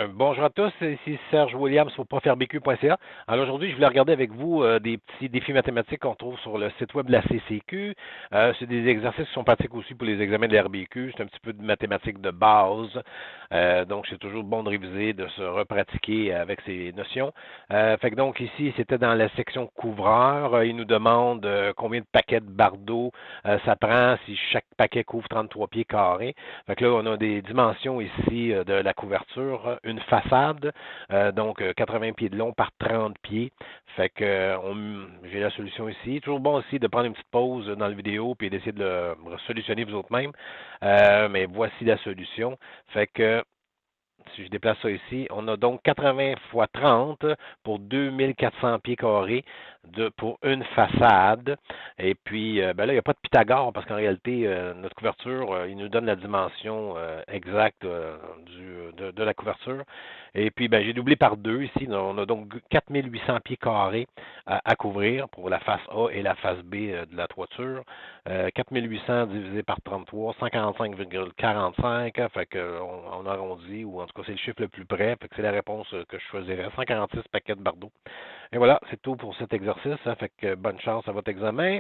Bonjour à tous, ici Serge Williams pour profairebq.ca. Alors aujourd'hui, je voulais regarder avec vous des petits défis mathématiques qu'on trouve sur le site web de la CCQ. C'est des exercices qui sont pratiques aussi pour les examens de la RBQ. C'est un petit peu de mathématiques de base. Donc c'est toujours bon de réviser, de se repratiquer avec ces notions. Fait que donc ici, c'était dans la section couvreur. Il nous demande combien de paquets de bardeaux ça prend si chaque paquet couvre 33 pieds carrés. Fait que là, on a des dimensions ici de la couverture, une façade, donc 80 pieds de long par 30 pieds. Fait que j'ai la solution ici. Toujours bon aussi de prendre une petite pause dans la vidéo puis d'essayer de le solutionner vous autres même. Mais voici la solution. Fait que si je déplace ça ici, on a donc 80 fois 30 pour 2400 pieds carrés pour une façade. Et puis, ben là, il n'y a pas de Pythagore parce qu'en réalité, notre couverture, il nous donne la dimension exacte de la couverture. Et puis, ben, j'ai doublé par deux ici. On a donc 4800 pieds carrés à couvrir pour la face A et la face B de la toiture. 4800 divisé par 33, 145,45. Fait qu'on arrondit, ou en tout cas, c'est le chiffre le plus près. Fait que c'est la réponse que je choisirais. 146 paquets de bardeaux. Et voilà, c'est tout pour cet exercice. Fait que bonne chance à votre examen.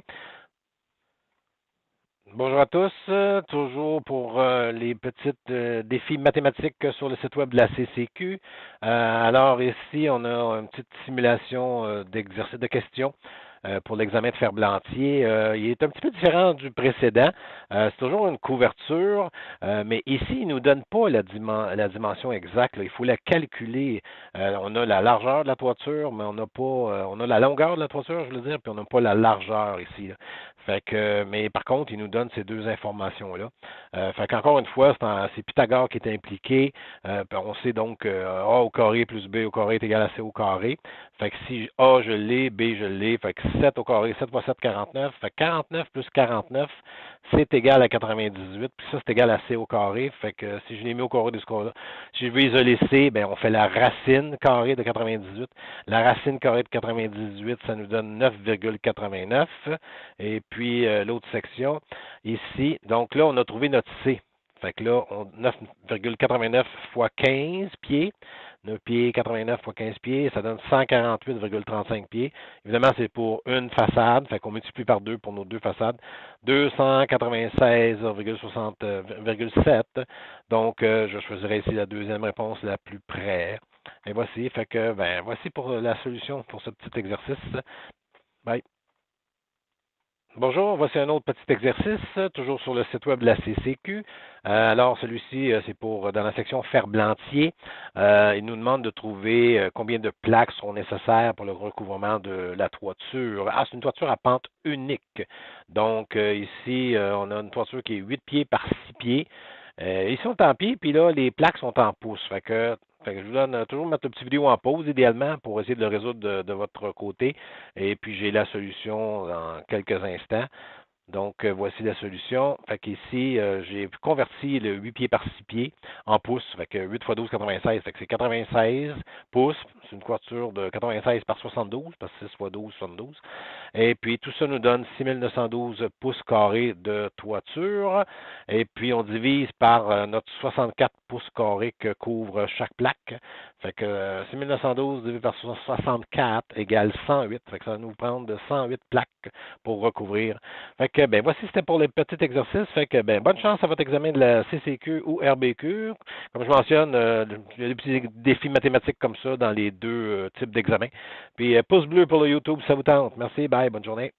Bonjour à tous, toujours pour les petits défis mathématiques sur le site web de la CCQ. Alors ici, on a une petite simulation d'exercice de questions pour l'examen de Ferblantier. Il est un petit peu différent du précédent. C'est toujours une couverture, mais ici, il ne nous donne pas la dimension exacte. Là. Il faut la calculer. On a la largeur de la toiture, mais on n'a pas, on a la longueur de la toiture, je veux dire, puis on n'a pas la largeur ici. Là. Fait que, mais par contre, il nous donne ces deux informations-là. Fait qu'encore une fois, c'est Pythagore qui est impliqué. On sait donc que A au carré plus B au carré est égal à C au carré. Fait que si A je l'ai, B je l'ai, fait que 7 au carré, 7 fois 7, 49. Fait que 49 plus 49, c'est égal à 98. Puis ça, c'est égal à C au carré. Fait que si je l'ai mis au carré de ce cas-là, si je veux isoler C, ben on fait la racine carrée de 98. La racine carrée de 98, ça nous donne 9,89. Et puis l'autre section, ici, donc là, on a trouvé notre C. Fait que là, 9,89 fois 15 pieds. 9 pieds, 89 fois 15 pieds, ça donne 148,35 pieds. Évidemment, c'est pour une façade, fait qu'on multiplie par deux pour nos deux façades. 296,7. Donc, je choisirai ici la deuxième réponse la plus près. Et voici, fait que, ben, voici pour la solution pour ce petit exercice. Bye. Bonjour, voici un autre petit exercice, toujours sur le site web de la CCQ. Alors, celui-ci, c'est pour dans la section Ferblantier. Il nous demande de trouver combien de plaques seront nécessaires pour le recouvrement de la toiture. Ah, c'est une toiture à pente unique. Donc, ici, on a une toiture qui est 8 pieds par 6 pieds. Ici, on est en pieds, puis là, les plaques sont en pouces. Fait que je vous donne toujours mettre une petite vidéo en pause, idéalement, pour essayer de le résoudre de votre côté. Et puis, j'ai la solution dans quelques instants. Donc, voici la solution. Fait qu'ici, j'ai converti le 8 pieds par 6 pieds en pouces. Fait que 8 fois 12, 96. Fait que c'est 96 pouces. C'est une couverture de 96 par 72, parce que 6 fois 12, 72. Et puis, tout ça nous donne 6912 pouces carrés de toiture. Et puis, on divise par notre 64 pouces carrés que couvre chaque plaque. Fait que 6912 divisé par 64 égale 108. Fait que ça va nous prendre de 108 plaques pour recouvrir. Fait que, ben, voici, c'était pour les petits exercices. Fait que, ben, bonne chance à votre examen de la CCQ ou RBQ. Comme je mentionne, il y a des petits défis mathématiques comme ça dans les deux types d'examens. Puis, pouce bleu pour le YouTube, ça vous tente. Merci, bye, bonne journée.